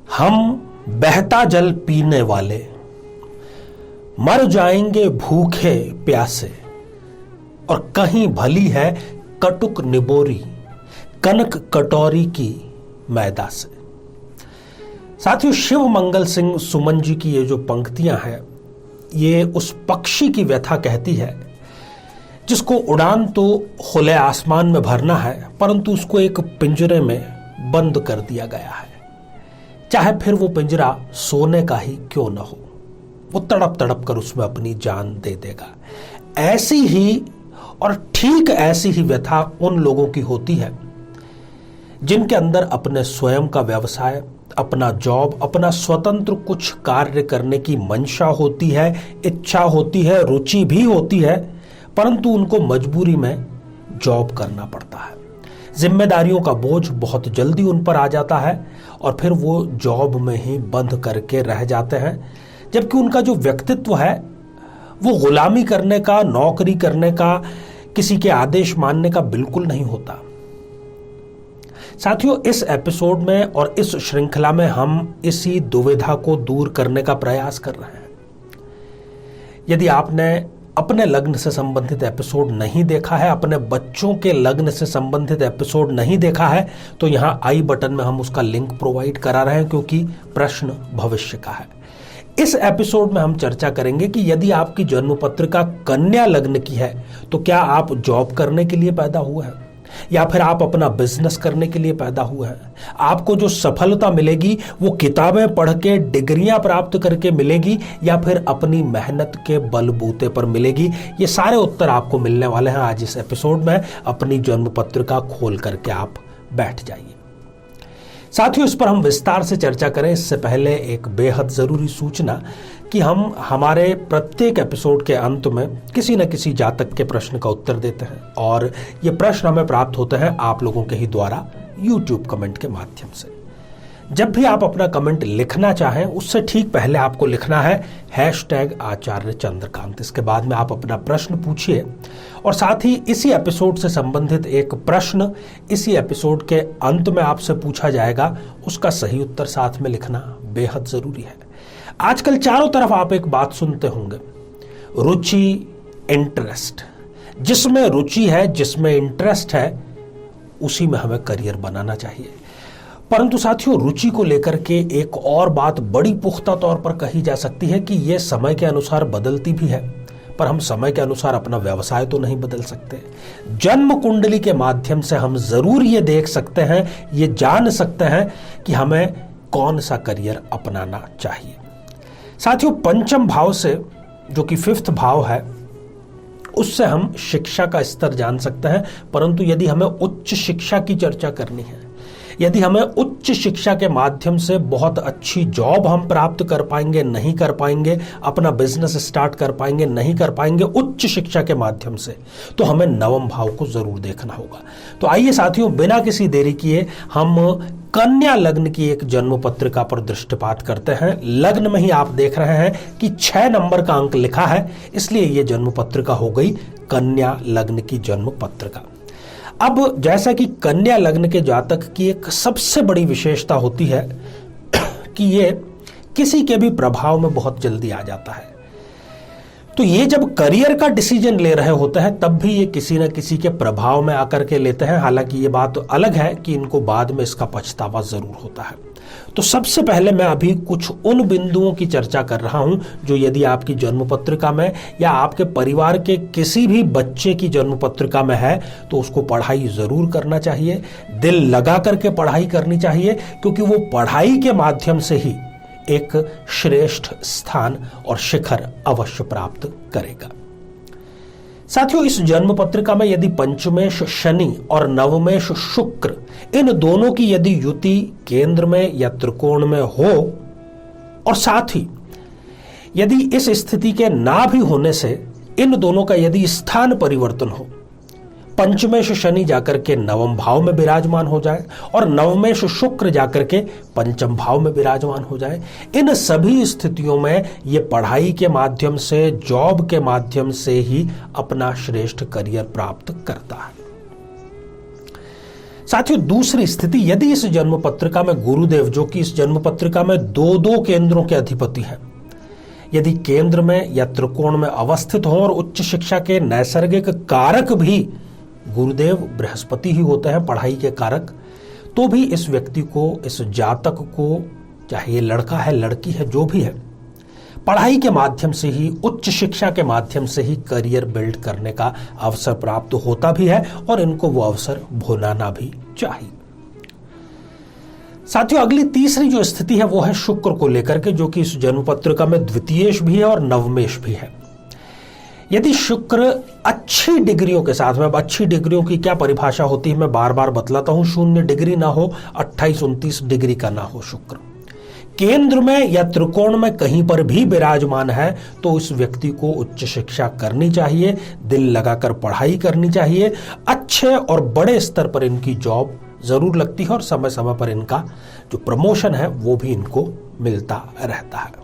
हम बहता जल पीने वाले मर जाएंगे भूखे प्यासे, और कहीं भली है कटुक निबोरी कनक कटोरी की मैदा से। साथियों, शिव मंगल सिंह सुमन जी की ये जो पंक्तियां हैं, ये उस पक्षी की व्यथा कहती है जिसको उड़ान तो खुले आसमान में भरना है, परंतु उसको एक पिंजरे में बंद कर दिया गया है। चाहे फिर वो पिंजरा सोने का ही क्यों न हो, वो तड़प तड़प कर उसमें अपनी जान दे देगा। ऐसी ही और ठीक ऐसी ही व्यथा उन लोगों की होती है जिनके अंदर अपने स्वयं का व्यवसाय, अपना जॉब, अपना स्वतंत्र कुछ कार्य करने की मंशा होती है, इच्छा होती है, रुचि भी होती है, परंतु उनको मजबूरी में जॉब करना पड़ता है। जिम्मेदारियों का बोझ बहुत जल्दी उन पर आ जाता है और फिर वो जॉब में ही बंद करके रह जाते हैं, जबकि उनका जो व्यक्तित्व है वो गुलामी करने का, नौकरी करने का, किसी के आदेश मानने का बिल्कुल नहीं होता। साथियों, इस एपिसोड में और इस श्रृंखला में हम इसी दुविधा को दूर करने का प्रयास कर रहे हैं। यदि आपने अपने लग्न से संबंधित एपिसोड नहीं देखा है, अपने बच्चों के लग्न से संबंधित एपिसोड नहीं देखा है, तो यहां आई बटन में हम उसका लिंक प्रोवाइड करा रहे हैं, क्योंकि प्रश्न भविष्य का है। इस एपिसोड में हम चर्चा करेंगे कि यदि आपकी जन्म पत्रिका कन्या लग्न की है तो क्या आप जॉब करने के लिए पैदा हुए हैं, या फिर आप अपना बिजनेस करने के लिए पैदा हुए हैं। आपको जो सफलता मिलेगी वो किताबें पढ़ के, डिग्रियां प्राप्त करके मिलेगी, या फिर अपनी मेहनत के बलबूते पर मिलेगी। ये सारे उत्तर आपको मिलने वाले हैं आज इस एपिसोड में। अपनी जन्म पत्रिका खोल करके आप बैठ जाइए। साथियों, इस पर हम विस्तार से चर्चा करें इससे पहले एक बेहद जरूरी सूचना कि हम हमारे प्रत्येक एपिसोड के अंत में किसी न किसी जातक के प्रश्न का उत्तर देते हैं, और ये प्रश्न हमें प्राप्त होते हैं आप लोगों के ही द्वारा YouTube कमेंट के माध्यम से। जब भी आप अपना कमेंट लिखना चाहें, उससे ठीक पहले आपको लिखना है #आचार्य चंद्रकांत। इसके बाद में आप अपना प्रश्न पूछिए, और साथ ही इसी एपिसोड से संबंधित एक प्रश्न इसी एपिसोड के अंत में आपसे पूछा जाएगा, उसका सही उत्तर साथ में लिखना बेहद जरूरी है। आजकल चारों तरफ आप एक बात सुनते होंगे, रुचि, इंटरेस्ट। जिसमें रुचि है, जिसमें इंटरेस्ट है, उसी में हमें करियर बनाना चाहिए। परंतु साथियों, रुचि को लेकर के एक और बात बड़ी पुख्ता तौर पर कही जा सकती है कि यह समय के अनुसार बदलती भी है, पर हम समय के अनुसार अपना व्यवसाय तो नहीं बदल सकते। जन्म कुंडली के माध्यम से हम जरूर ये देख सकते हैं, ये जान सकते हैं कि हमें कौन सा करियर अपनाना चाहिए। साथियों, पंचम भाव से, जो कि 5th भाव है, उससे हम शिक्षा का स्तर जान सकते हैं। परंतु यदि हमें उच्च शिक्षा की चर्चा करनी है, यदि हमें उच्च शिक्षा के माध्यम से बहुत अच्छी जॉब हम प्राप्त कर पाएंगे, नहीं कर पाएंगे, अपना बिजनेस स्टार्ट कर पाएंगे, नहीं कर पाएंगे उच्च शिक्षा के माध्यम से, तो हमें 9वें भाव को जरूर देखना होगा। तो आइए साथियों, बिना किसी देरी किए हम कन्या लग्न की एक जन्म पत्रिका पर दृष्टिपात करते हैं। लग्न में ही आप देख रहे हैं कि 6 नंबर का अंक लिखा है, इसलिए यह जन्म पत्रिका हो गई कन्या लग्न की जन्म पत्रिका। अब जैसा कि कन्या लग्न के जातक की एक सबसे बड़ी विशेषता होती है कि ये किसी के भी प्रभाव में बहुत जल्दी आ जाता है। तो ये जब करियर का डिसीजन ले रहे होते हैं, तब भी ये किसी न किसी के प्रभाव में आकर के लेते हैं। हालांकि ये बात अलग है कि इनको बाद में इसका पछतावा जरूर होता है। तो सबसे पहले मैं अभी कुछ उन बिंदुओं की चर्चा कर रहा हूं जो यदि आपकी जन्म पत्रिका में या आपके परिवार के किसी भी बच्चे की जन्म पत्रिका में है, तो उसको पढ़ाई जरूर करना चाहिए, दिल लगा करके पढ़ाई करनी चाहिए, क्योंकि वो पढ़ाई के माध्यम से ही एक श्रेष्ठ स्थान और शिखर अवश्य प्राप्त करेगा। साथियों, इस जन्म पत्रिका में यदि पंचमेश शनि और नवमेश शुक्र, इन दोनों की यदि युति केंद्र में या त्रिकोण में हो, और साथ ही यदि इस स्थिति के ना भी होने से इन दोनों का यदि स्थान परिवर्तन हो, पंचमेश शनि जाकर के 9वें भाव में विराजमान हो जाए और नवमेश शुक्र जाकर के 5म भाव में विराजमान हो जाए, इन सभी स्थितियों में ये पढ़ाई के माध्यम से, जॉब के माध्यम से ही अपना श्रेष्ठ करियर प्राप्त करता है। साथियों, दूसरी स्थिति, यदि इस जन्म पत्रिका में गुरुदेव, जो कि इस जन्म पत्रिका में दो केंद्रों के अधिपति हैं, यदि केंद्र में या त्रिकोण में अवस्थित हो और उच्च शिक्षा के नैसर्गिक कारक भी गुरुदेव बृहस्पति ही होते हैं, पढ़ाई के कारक, तो भी इस व्यक्ति को, इस जातक को, चाहे ये लड़का है लड़की है जो भी है, पढ़ाई के माध्यम से ही, उच्च शिक्षा के माध्यम से ही करियर बिल्ड करने का अवसर प्राप्त होता भी है और इनको वो अवसर भुलाना भी चाहिए। साथियों, अगली तीसरी जो स्थिति है वो है शुक्र को लेकर के, जो कि इस जन्म पत्रिका में द्वितीयेश भी है और नवमेश भी है। यदि शुक्र अच्छी डिग्रियों के साथ में, अब अच्छी डिग्रियों की क्या परिभाषा होती है मैं बार बार बतलाता हूं, 0 डिग्री ना हो, 28-29 डिग्री का ना हो, शुक्र केंद्र में या त्रिकोण में कहीं पर भी विराजमान है, तो उस व्यक्ति को उच्च शिक्षा करनी चाहिए, दिल लगाकर पढ़ाई करनी चाहिए, अच्छे और बड़े स्तर पर इनकी जॉब जरूर लगती है और समय समय पर इनका जो प्रमोशन है वो भी इनको मिलता रहता है।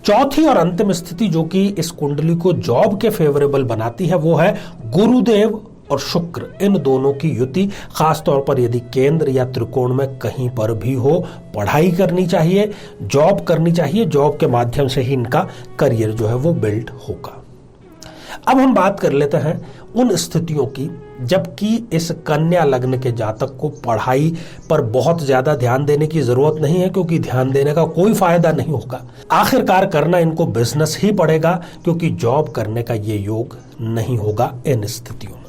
चौथी और अंतिम स्थिति जो कि इस कुंडली को जॉब के फेवरेबल बनाती है वो है गुरुदेव और शुक्र, इन दोनों की युति, खासतौर पर यदि केंद्र या त्रिकोण में कहीं पर भी हो, पढ़ाई करनी चाहिए, जॉब करनी चाहिए, जॉब के माध्यम से ही इनका करियर जो है वो बिल्ड होगा। अब हम बात कर लेते हैं उन स्थितियों की जबकि इस कन्या लग्न के जातक को पढ़ाई पर बहुत ज्यादा ध्यान देने की जरूरत नहीं है, क्योंकि ध्यान देने का कोई फायदा नहीं होगा। आखिरकार करना इनको बिजनेस ही पड़ेगा, क्योंकि जॉब करने का ये योग नहीं होगा इन स्थितियों में।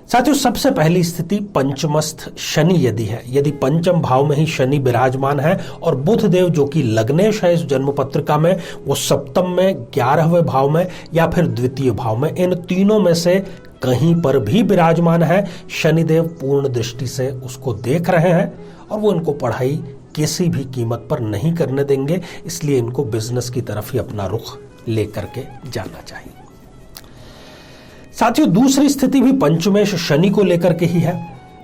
साथियों, सबसे पहली स्थिति पंचमस्थ शनि यदि है, यदि पंचम भाव में ही शनि विराजमान है और बुध देव जो कि लग्नेश है इस जन्म पत्रिका में, वो सप्तम में, 11वें भाव में या फिर द्वितीय भाव में, इन तीनों में से कहीं पर भी विराजमान है, शनिदेव पूर्ण दृष्टि से उसको देख रहे हैं और वो इनको पढ़ाई किसी भी कीमत पर नहीं करने देंगे, इसलिए इनको बिजनेस की तरफ ही अपना रुख लेकर के जाना चाहिए। साथियों, दूसरी स्थिति भी पंचमेश शनि को लेकर के ही है।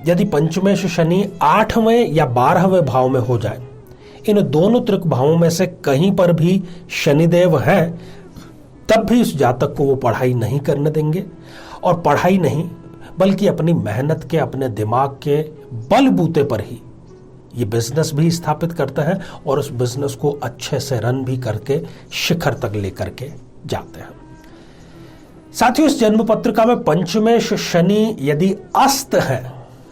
यदि पंचमेश शनि 8वें या 12वें भाव में हो जाए, इन दोनों त्रिक भावों में से कहीं पर भी शनिदेव हैं, तब भी इस जातक को वो पढ़ाई नहीं करने देंगे और पढ़ाई नहीं बल्कि अपनी मेहनत के, अपने दिमाग के बलबूते पर ही ये बिजनेस भी स्थापित करते हैं और उस बिजनेस को अच्छे से रन भी करके शिखर तक लेकर के जाते हैं। साथियों, इस जन्म पत्रिका में पंचमेश शनि यदि अस्त है,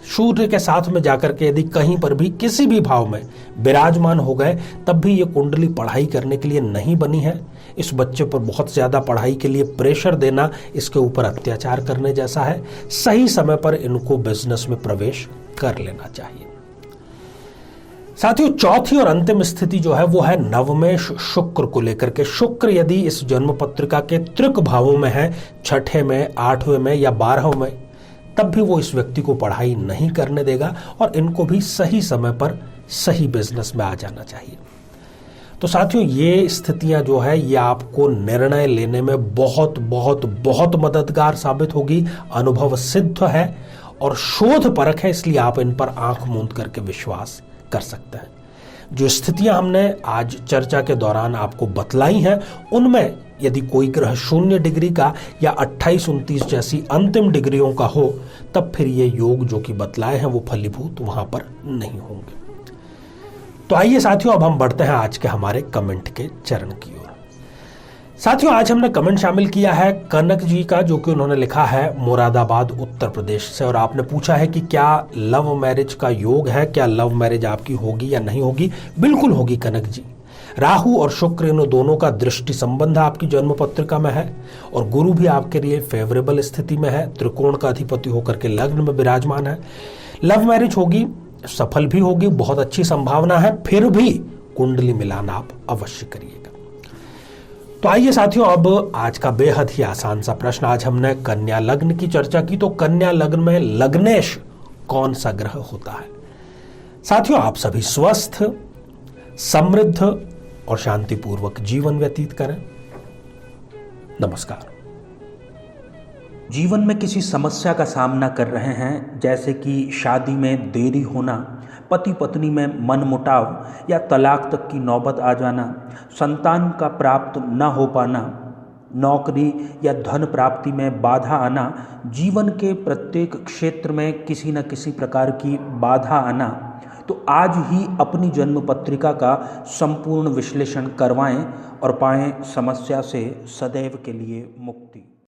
सूर्य के साथ में जाकर के यदि कहीं पर भी किसी भी भाव में विराजमान हो गए, तब भी ये कुंडली पढ़ाई करने के लिए नहीं बनी है। इस बच्चे पर बहुत ज्यादा पढ़ाई के लिए प्रेशर देना इसके ऊपर अत्याचार करने जैसा है। सही समय पर इनको बिजनेस में प्रवेश कर लेना चाहिए। साथियों, चौथी और अंतिम स्थिति जो है वो है नवमेश शुक्र को लेकर के। शुक्र यदि इस जन्म पत्रिका के त्रिक भावों में है, 6ठे में, 8वें में या 12वें में, तब भी वो इस व्यक्ति को पढ़ाई नहीं करने देगा और इनको भी सही समय पर सही बिजनेस में आ जाना चाहिए। तो साथियों, ये स्थितियां जो है ये आपको निर्णय लेने में बहुत बहुत बहुत मददगार साबित होगी। अनुभव सिद्ध है और शोध परख है, इसलिए आप इन पर आंख मूंद करके विश्वास कर सकते हैं। जो स्थितियां हमने आज चर्चा के दौरान आपको बतलाई हैं, उनमें यदि कोई ग्रह 0 डिग्री का या 28-29 जैसी अंतिम डिग्रियों का हो, तब फिर ये योग जो कि बतलाए हैं वो फलीभूत वहां पर नहीं होंगे। तो आइए साथियों, अब हम बढ़ते हैं आज के हमारे कमेंट के चरण की ओर। साथियों, आज हमने कमेंट शामिल किया है कनक जी का, जो कि उन्होंने लिखा है मुरादाबाद उत्तर प्रदेश से, और आपने पूछा है कि क्या लव मैरिज का योग है, क्या लव मैरिज आपकी होगी या नहीं होगी। बिल्कुल होगी कनक जी। राहु और शुक्र इन दोनों का दृष्टि संबंध आपकी जन्म पत्रिका में है और गुरु भी आपके लिए फेवरेबल स्थिति में है, त्रिकोण का अधिपति होकर के लग्न में विराजमान है। लव मैरिज होगी, सफल भी होगी, बहुत अच्छी संभावना है, फिर भी कुंडली मिलान आप अवश्य करिएगा। तो आइए साथियों, अब आज का बेहद ही आसान सा प्रश्न। आज हमने कन्या लग्न की चर्चा की, तो कन्या लग्न में लग्नेश कौन सा ग्रह होता है। साथियों, आप सभी स्वस्थ, समृद्ध और शांतिपूर्वक जीवन व्यतीत करें। नमस्कार। जीवन में किसी समस्या का सामना कर रहे हैं, जैसे कि शादी में देरी होना, पति पत्नी में मनमुटाव या तलाक तक की नौबत आ जाना, संतान का प्राप्त न हो पाना, नौकरी या धन प्राप्ति में बाधा आना, जीवन के प्रत्येक क्षेत्र में किसी न किसी प्रकार की बाधा आना, तो आज ही अपनी जन्म पत्रिका का संपूर्ण विश्लेषण करवाएं और पाएं समस्या से सदैव के लिए मुक्ति।